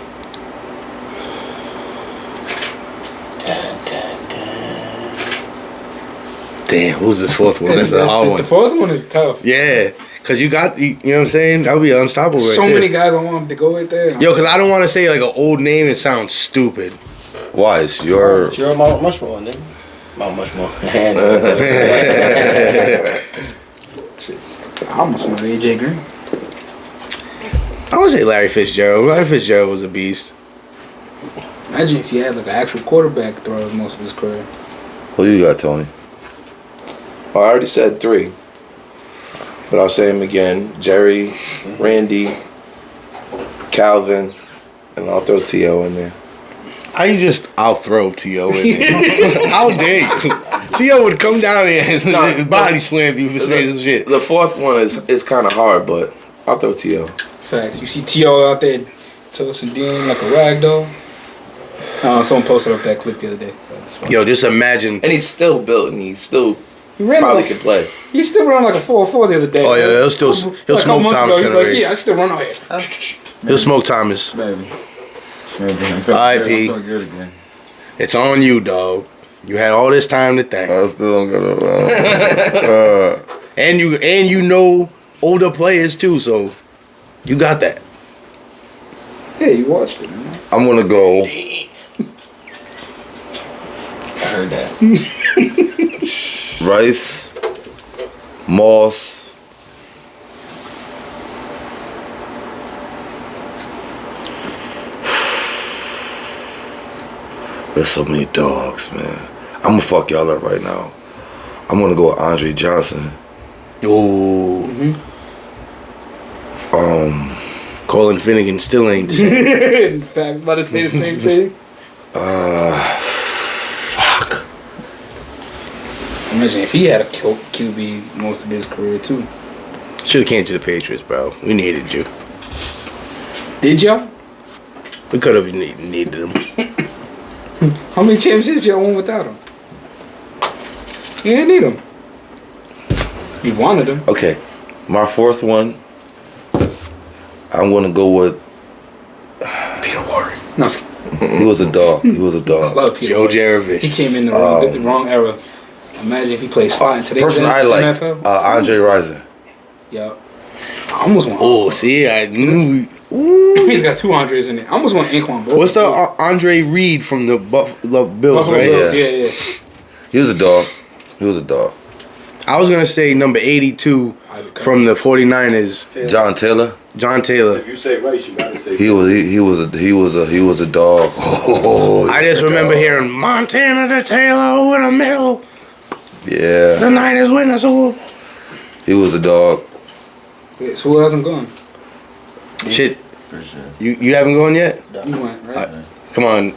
Damn, who's this fourth one? That's a hard The one. fourth one is tough. Yeah, cause you got, you know what I'm saying? That would be unstoppable. So right there. many guys I want to go with there. Yo, cause I don't want to say like an old name and sound stupid. Why? It's your. It's your Mount Rushmore, nigga. Mount Rushmore. I almost want AJ Green. I would say Larry Fitzgerald. Larry Fitzgerald was a beast. Imagine if you had like an actual quarterback throughout most of his career. Who you got, Tony? Well, I already said 3, but I'll say them again: Jerry, Randy, Calvin, and I'll throw T.O. in there. How you just out throw T.O. in there? How dare you? T.O. would come down there and body slam you for saying some shit. The fourth one is kind of hard, but I'll throw T.O. Facts. You see T.O. out there toasting Dean like a rag doll. Someone posted up that clip the other day. So it's funny. Yo, just imagine. And he's still built, and he still He ran probably like, can play. he still ran like a 4.4 the other day. Oh, yeah, he'll still- he'll Like a couple smoke months Thomas ago, in He's a like, race. yeah, I still run out here. He'll smoke Thomas. Maybe. I R.I.P. feel good again. It's on you, dog. You had all this time to think. I still don't got a. And you know older players too, so you got that. Yeah, you watched it, man. I'm gonna go. I heard that. Rice, Moss, there's so many dogs, man. I'm gonna fuck y'all up right now. I'm gonna go with Andre Johnson. Ooh. Colin Finnegan still ain't the same. In fact, about to say the same thing. Fuck. Imagine if he had a QB most of his career too. Should have came to the Patriots, bro. We needed you. Did y'all? We could have needed them. How many championships y'all won without him? You didn't need him. You wanted him. Okay, my fourth one. I'm gonna go with. Peter Warren. No, He was a dog. He was a I dog. love Peter. Joe Jarovich. He came in the wrong era. Imagine if he played spot in today's Person I like, NFL. Andre Rison. Yeah. I almost want. Oh, see, I knew. He's got 2 Andres in it. I almost want Anquan Bolt. What's the Andre Reed from the Buffalo Bills, Buffalo right? Bills? Yeah. Yeah. He was a dog. He was a dog. I was gonna say number 82 from the 49ers, John Taylor. John Taylor. If you say Rice, you gotta say He was a dog. Oh, I just remember hearing Montana to Taylor over the middle. The Yeah, Niners win the Super Bowl. he was a dog. Wait, so who hasn't gone? Shit, For sure. you haven't gone yet? You went, right? Come on.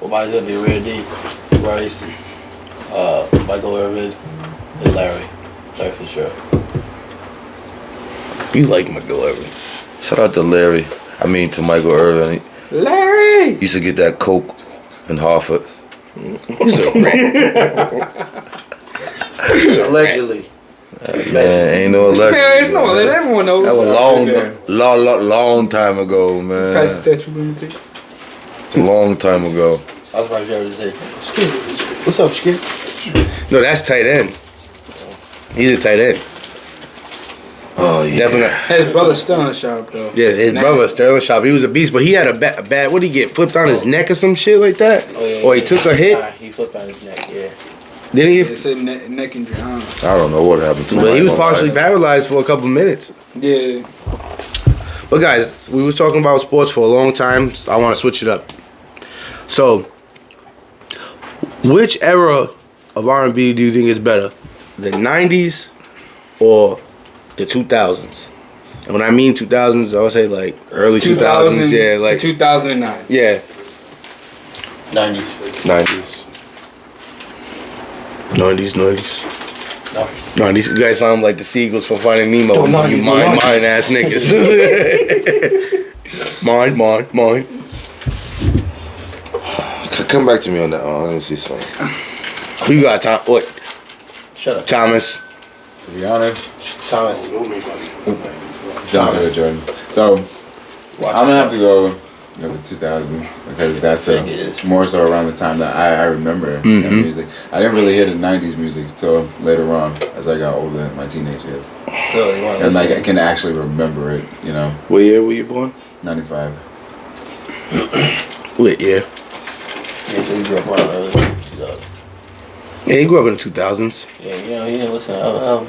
Well, mine's gonna be Randy, Rice, Michael Irvin, and Larry Fitzgerald. You like McGillivray. Shout out to Larry. I mean to Michael Irvin. Larry! He used to get that coke in Hartford. He's a rat. Allegedly. Man, ain't no election. Man, it's no, let everyone knows. That was long time ago, Past man. the statute of limitations. Long time ago. I was probably to say, Skip, what's up, Skip? No, that's tight end. He's a tight end. Oh yeah. Definitely. His brother still in the shop, though. Yeah, his brother Sterling Sharp. He was a beast, but he had a bad. What did he get? Flipped on his neck or some shit like that? Oh, yeah, Or he took a hit? He flipped on his neck, yeah. Didn't he? It said neck injury. I don't know what happened to him. But he was partially paralyzed for a couple minutes. Yeah. But guys, we was talking about sports for a long time. So I want to switch it up. So, which era of R&B do you think is better? The 90s or the 2000s? And when I mean 2000s, I would say like early 2000s. Yeah, like to 2009. yeah. 90s. 90s. Nice. No, these guys sound like the seagulls from Finding Nemo. No, no, You he's mine not. ass niggas. mine. Come back to me on that one. Let me see something. Who you got, Tom? What? Shut up. Thomas. To be honest, Thomas. jump to it, Jordan. So I'm gonna have to go with the 2000s because that's I think it is. more so around the time that I remember that music. I didn't really hear the 90s music till later on as I got older in my teenage years. So you want to And like I listen? can actually remember it, you know, What year were you born? 95. Lit, yeah. Yeah, so you grew up around early 2000. Yeah, he grew up in the 2000s. Yeah, you know, he didn't listen to LL.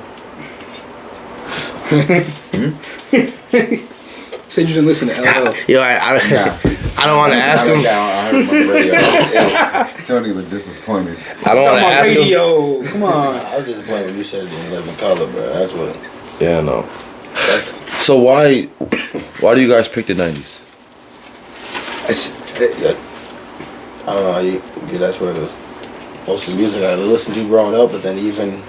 Said you didn't listen to LL. Yo, I don't want to ask him. I heard him on the radio. Tony was disappointed. I don't want to Talking about ask him. radio. Come on. I was disappointed when you said it didn't live in color, bro. That's what. Yeah, no. So why do you guys pick the 90s? I don't know how you. Yeah, that's where most of the music I listened to growing up, but then even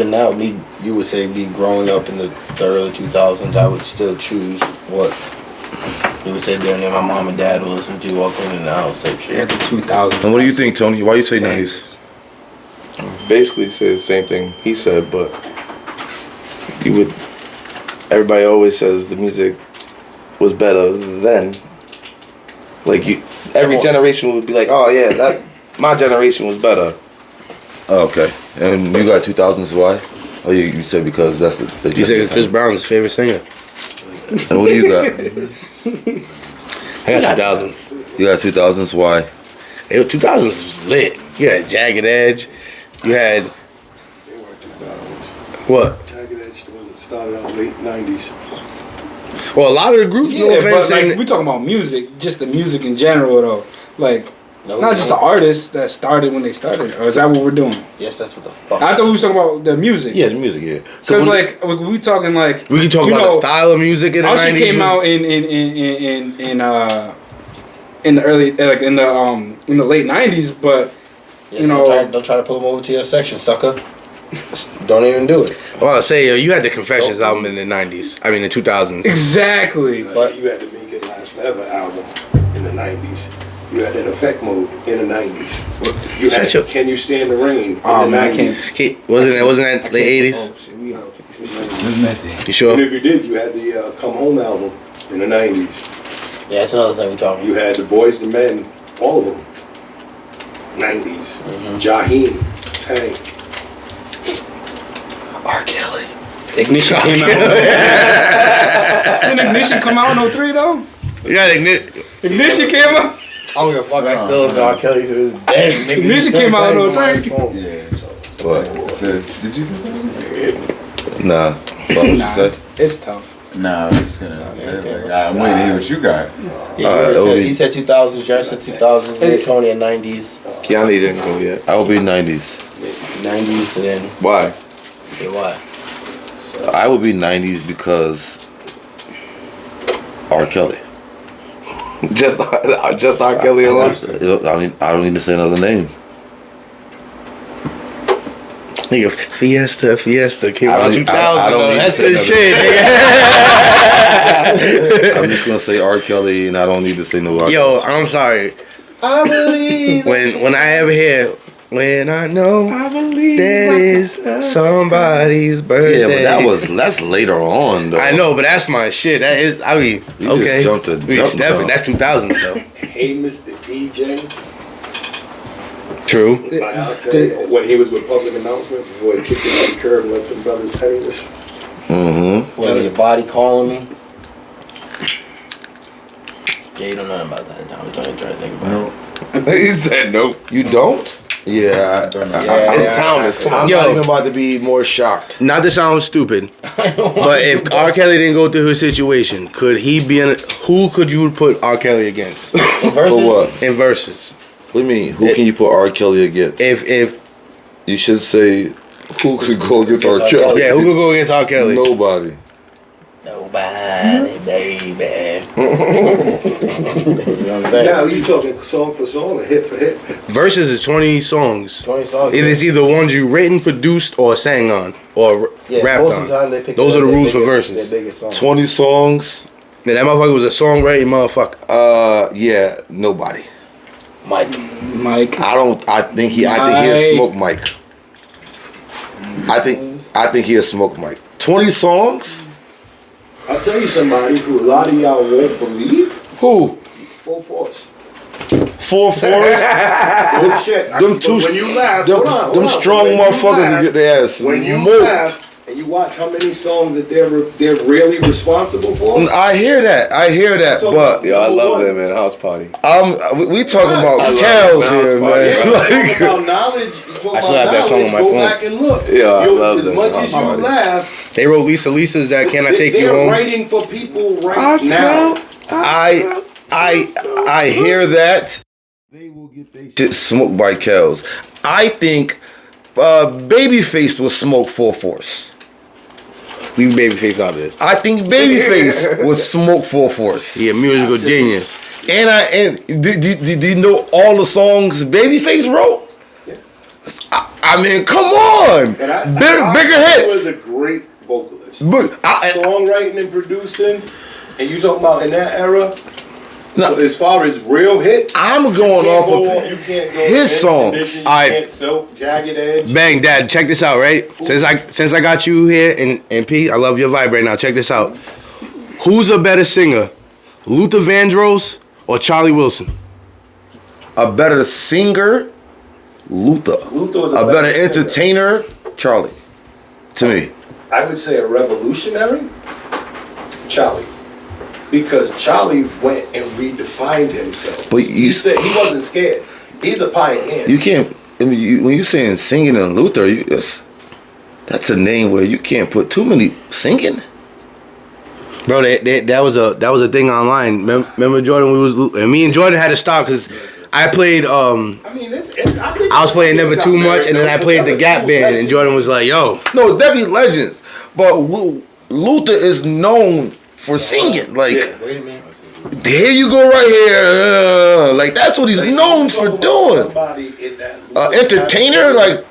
now, you would say me growing up in the early 2000s, I would still choose what you would say down there my mom and dad would listen to walking in the house type Yeah, shit. the 2000s. And what do you think, Tony? Why you say 90s? Basically say the same thing he said, but everybody always says the music was better then. Like every generation would be like, oh yeah, that my generation was better. Oh, okay. And you got 2000s, why? Oh, you said because that's the He said it's Chris Brown's favorite singer. And what do you got? I got 2000s. You got 2000s, why? 2000s was lit. You had Jagged Edge. You had They weren't 2000s. what? Jagged Edge started out late 90s. Well, a lot of the groups, no Yeah, offense, but like and we talking about music, just the music in general though. Like No, not just the artists that started when they started. Or is that what we're doing? Yes, that's what the fuck. I thought we were talking about the music. Yeah, the music, yeah. Because like we talking like we can talk you about know, the style of music in the Usher 90s. came out in the early like in the late 90s, but Yes, you know- don't try to pull them over to your section, sucker. Don't even do it. Well, I say, yo, you had the Confessions album in the 90s. I mean, the 2000s. exactly. But- You had the Make It Last Forever album in the 90s. You had In Effect Mode in the 90s. You had Shut your- Can You Stand the Rain in Oh the man, I 90s. can't. Wasn't that late 80s? Oh, shit, we out 56, 90s. This method. You And sure? if you did, you had the Come Home album in the 90s. Yeah, that's another thing we talking You about. had the Boys and Men, all of them. 90s. Jaheim, Tank. R. Kelly. Ignition came out. Didn't Ignition come out in 03 though? You had Ignition came out. I don't give a fuck. I still listen to R. Kelly to this day. Nigga, Ignition you came out in turn back 03. on my phone. Yeah. What? So, did you? Nah. What you Nah, said? it's tough. Nah, I'm just gonna say like, I'm waiting to hear what you got. Yeah, that would he be- said 2000s, Jared said 2000s, Hey. Tony at 90s, Keanu didn't go yet. I would be 90s. 90s, and then Why? yeah, why? I would be 90s because R. Kelly. Just R. Kelly alone. I don't need to say another name. Nigga, Fiesta came I out don't- 2000. I don't though. need to That's say the nothing. shit, nigga. I'm just gonna say R. Kelly, and I don't need to say no R. Yo, Kelly. I'm sorry. I believe. When I ever hear, when I know that is somebody's birthday. Yeah, but that's later on though. I know, but that's my shit. That is, I mean, You okay. just jumped the We jump stepping. gun. That's 2000 though. Hey, Mr. DJ. True. By R. Kelly, when he was with Public Announcement, before he kicked him on the curb and left them brothers penniless. Mm-hmm. Was it your body calling me? Yeah, you don't know nothing about that. I'm trying to think about it. He said nope. You don't? Yeah. It's Thomas. Come on. I'm Yo. not even about to be more shocked. Not to sound stupid, but if R. Kelly didn't go through his situation, could he be in? Who could you put R. Kelly against Versus? For what? in verses? What do you mean? Who can you put R. Kelly against? If You should say who could go against R. Kelly. yeah, who could go against R. Kelly? Nobody. Nobody, baby. You know what I'm saying? Now you talking song for song or hit for hit? Verses is 20 songs. 20 songs. It is either ones you written, produced, or sang on, or rapped most of the time on. they pick Those up are the their rules for biggest- verses. Their biggest songs. 20 songs. Yeah, that motherfucker was a songwriting motherfucker. Yeah, nobody. Mike. I think he'll smoke Mike. I think he'll smoke Mike. 20 songs? I'll tell you somebody who a lot of y'all won't believe. Who? Full Force. Full Force? Good shit. Them two, But when you laugh, them, hold on, hold them on. strong When you motherfuckers laugh- will get their ass When you smoked. laugh and you watch how many songs that they're really responsible for. I hear that, but Yo, I love them, man. House party. we talking about I love cows them. here, Yeah, man. you Like, talk about knowledge. You talk I still about have that song on knowledge. my Go phone. back and look. Yeah, I love as them. much as you laugh, They wrote Lisa's that Can I Take You they're Home? writing for people right now. I hear that. They will get their shit smoked by cows. I think Babyface will smoke Full Force. Leave Babyface out of this. I think Babyface will smoke Full Force. He a musical genius. And do you know all the songs Babyface wrote? I mean, come on, bigger He hits. was a great vocalist. But Songwriting and producing, and you talking about in that era. No. So as far as real hits, I'm going you can't off go- of you can't go his End songs. Condition, you Alright. can't Silk, Jagged Edge. Bang, Dad, check this out, right? Since I got you here and Pete, I love your vibe right now. Check this out. Who's a better singer, Luther Vandross or Charlie Wilson? A better singer, Luther. Luther was A better singer. entertainer, Charlie. To me. I would say a revolutionary, Charlie. Because Charlie went and redefined himself. But he said he wasn't scared. He's a pioneer. You can't. I mean, when you're saying singing and Luther, that's a name where you can't put too many singing. Bro, that was a thing online. Remember Jordan? And me and Jordan had to stop because I played. I mean, I was playing Never Too Much, and then I played the Gap Band, and Jordan was like, "Yo, No, that be legends. But Luther is known for singing. Like, Wait a minute. here you go right here. Like, that's what he's known for doing. Somebody in that Entertainer, like,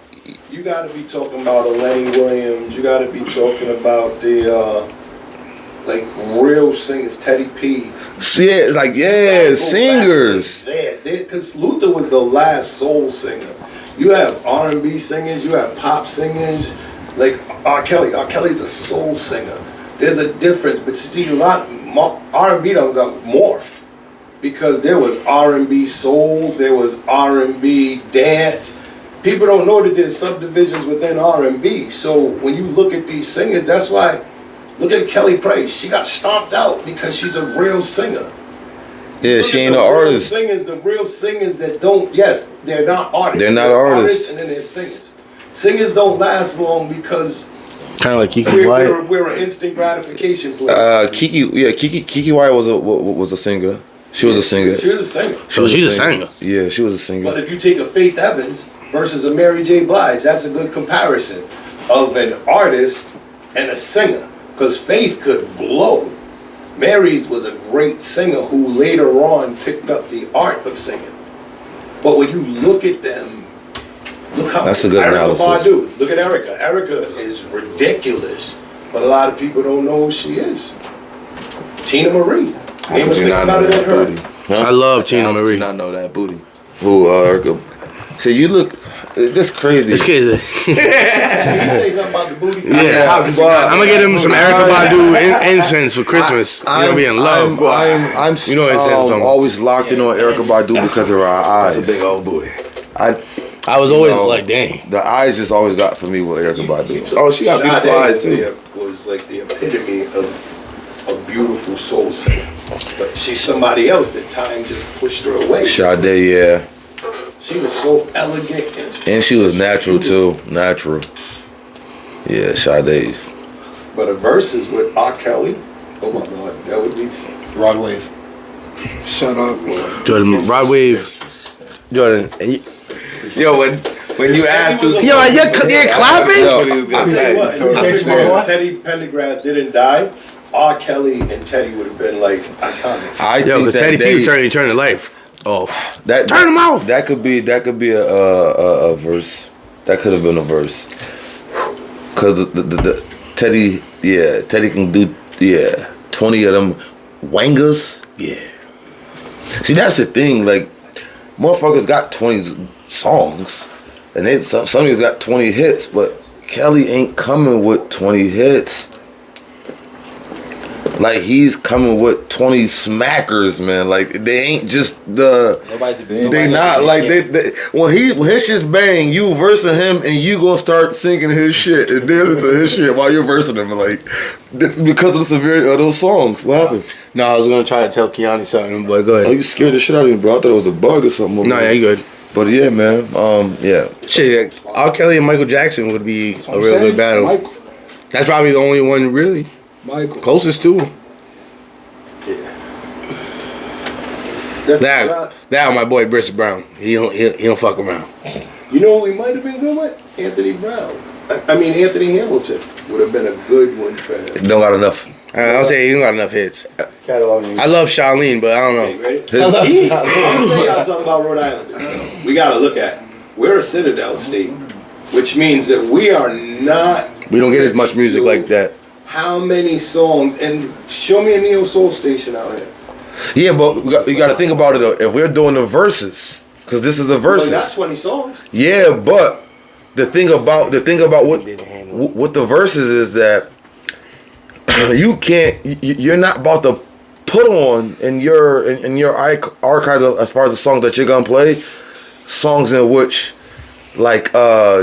you got to be talking about a Lenny Williams. You got to be talking about the like real singers, Teddy P. singers. Because Luther was the last soul singer. You have R&B singers, you have pop singers, like R. Kelly. R. Kelly's a soul singer. There's a difference, but see, a lot R&B don't got morphed because there was R&B soul, there was R&B dance. People don't know that there's subdivisions within R&B. So when you look at these singers, that's why. Look at Kelly Price. She got stomped out because she's a real singer. Yeah, Look she at ain't the an real artist. Singers, the real singers that don't. Yes, they're not artists. They're not They're artists. And then there's singers. Singers don't last long because kind of like Kiki Wyatt." we're an instant gratification place. Kiki Wyatt was a singer. She was a singer. She was a singer. She's a singer. Yeah, she was a singer. But if you take a Faith Evans versus a Mary J. Blige, that's a good comparison of an artist and a singer. Because Faith could blow. Mary's was a great singer who later on picked up the art of singing. But when you look at them, look how That's a good Erykah analysis. Badu, look at Erykah. Erykah is ridiculous, but a lot of people don't know who she is. Tina Marie. Name a singer better than her. I love Tina I Marie. do not know that booty. Who, Erica? So you look, that's crazy. This kid, Can you say something about the booty? yeah. I'm gonna get him some Erykah Badu incense for Christmas. You know, be in love. I'm You know what I'm saying? always locked in on Erykah Badu because of her eyes. That's a big old booty. I was always No. like, dang. The eyes just always got for me with Erykah Badu. Oh, she got beautiful eyes too. Was like the epitome of a beautiful soul singer. But she's somebody else that time just pushed her away. Sade, yeah. She was so elegant And she was natural too. Natural. Yeah, Sade. But a verses with R. Kelly, oh my God, that would be Rod Wave. Shut up. Jordan, Rod Wave. Jordan, and you, Yo, when you asked who, yo, you're clapping? that's what he was I'll gonna tell say. you what, Say if more. Teddy Pendergrass didn't die, R. Kelly and Teddy would have been like iconic. I Yo, think because that Teddy P they, turned to life. Oh, that turn him off. That could be a verse. That could have been a verse. Cause the Teddy, yeah, Teddy can do 20 of them wangers. Yeah. See, that's the thing. Like, motherfuckers got 20 songs, and some of these got 20 hits, but Kelly ain't coming with 20 hits. Like, he's coming with 20 smackers, man. Like, they ain't just the. They not like they when his shit's bang, you versing him and you gonna start singing his shit and dancing to his shit while you're versing him. Like, because of the severity of those songs. What happened? No, I was gonna try to tell Keanu something, but go Oh, ahead. you scared the shit out of me, bro. I thought it was a bug or something. No, yeah, you good. But yeah, man. Yeah. Shit, R. Kelly and Michael Jackson would be That's a what I'm real saying. good battle. Michael. That's probably the only one really Michael. closest to him. That's That not- that my boy Briss Brown. He don't fuck around. You know who we might have been good with? Anthony Brown. I mean, Anthony Hamilton would have been a good one for him. Don't got enough. I'll say he don't got enough hits. Cataloging. I love Charlene, but I don't know. Ready? I'm gonna tell y'all something about Rhode Island. We gotta look at. We're a Citadel state, which means that we are not. We don't get as much music like that. How many songs? And show me a neo soul station out here. Yeah, but you got to think about it though. If we're doing the verses, because this is the Well, verses. that's 20 songs. Yeah, but the thing about what the verses is that you can't. You're not about to put on in your archive as far as the songs that you're gonna play, songs in which like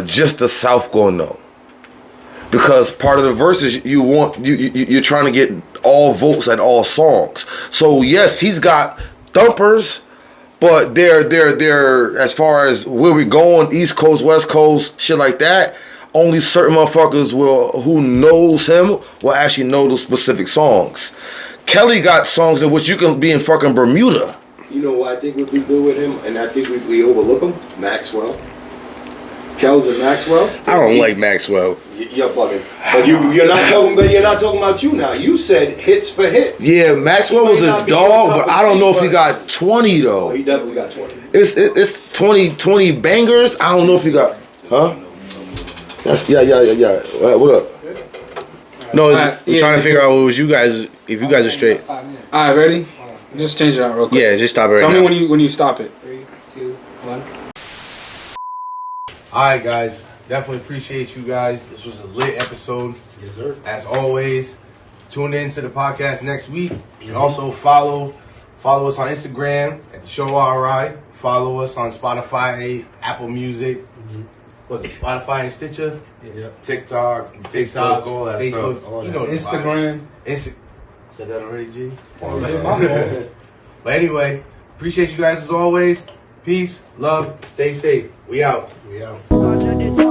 just the South gonna know. Because part of the verses you're trying to get all votes at all songs. So yes, he's got thumpers, but they're as far as where we going, East Coast, West Coast, shit like that. Only certain motherfuckers who knows him will actually know those specific songs. Kelly got songs in which you can be in fucking Bermuda. You know what I think would be good with him, and I think we overlook him? Maxwell. Kells and Maxwell. I don't like Maxwell. You're bugging. But you're not talking about you now. You said hits for hits. Yeah, Maxwell was a dog, but I don't know if he got 20 Oh, though. he definitely got 20. It's 20 bangers. I don't know if he got, huh? That's yeah. What up? No, Alright, we're yeah, trying to yeah. figure out what was you guys. If you guys are straight, All right, ready? Just change it out real quick. yeah, just stop it right Tell now. me when you stop it. 3, 2, 1. All right, guys. Definitely appreciate you guys. This was a lit episode. Yes, sir. As always, tune in to the podcast next week. You can also follow us on Instagram at the Show RI. Follow us on Spotify, Apple Music. Was it Spotify and Stitcher? Yeah. TikTok, all that Facebook, stuff, all you that. know the Instagram. vibes. Said that already, G? My But anyway, appreciate you guys as always. Peace, love, stay safe. We out. We out. Under the